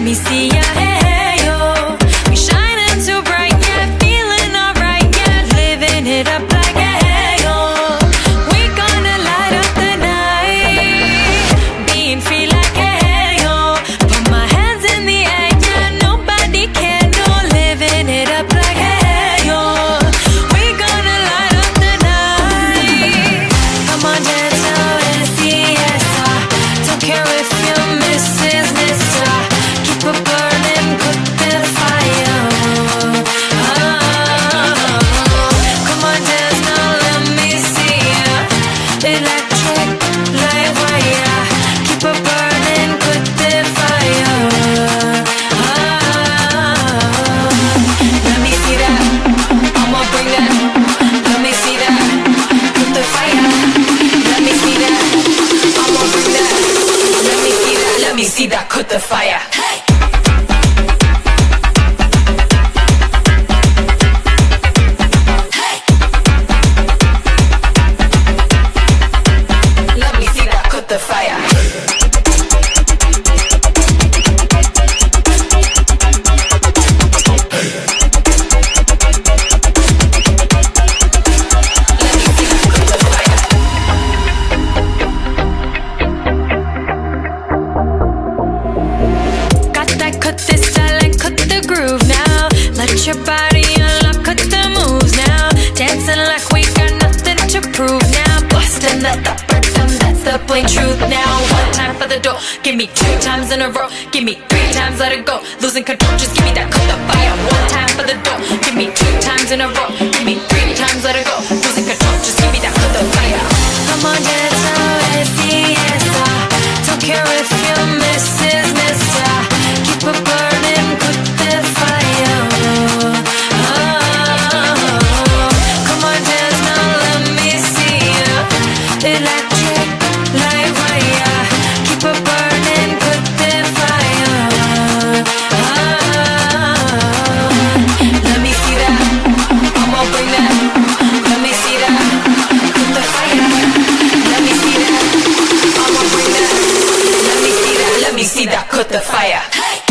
me see ya, hey, yo. We shining too bright, yeah, feeling alright, yeah, living it up like, hey, yo. We gonna light up the night, being free like, hey, yo. Put my hands in the air, yeah, nobody can, no, living it up like, hey, yo. We gonna light up the night. Come on, dance now and see, yes, don't care if you're Mrs. Mister. Keep it burning, put the fire. Come on, dance now, let me see ya. Electric light wire. Keep it burning, put the fire. Let me see that. I'ma bring that. Let me see that. Put the fire. Let me see that. I'ma bring that. Let me see that. Let me see that. Put the fire. Hey. Let me see that. Put the fire. Got that cut this style and cut the groove now. Let your body unlock, cut the moves now. Dancing like we got nothing to prove now. Busting that rhythm, that's the plain truth now. One time for the door, give me 2 times in a row. Give me 3 times, let it go. Losing control, just give me that cut the fire. One time for the door, give me 2 times in a row. Give me 3 times, let it go. Losing control, just give me that cut the fire. Come on, dance now, it's the answer. Don't care if you're Mrs. Mister. Keep it burning, put the fire. Come on, dance now, let me see ya. Electric light wire. Keep it burning, put the fire. Let me see that. I'ma bring that. Let me see that. Put the fire. Let me see that. I'ma bring that. Let me see that. Let me see that. Put the fire. Hey.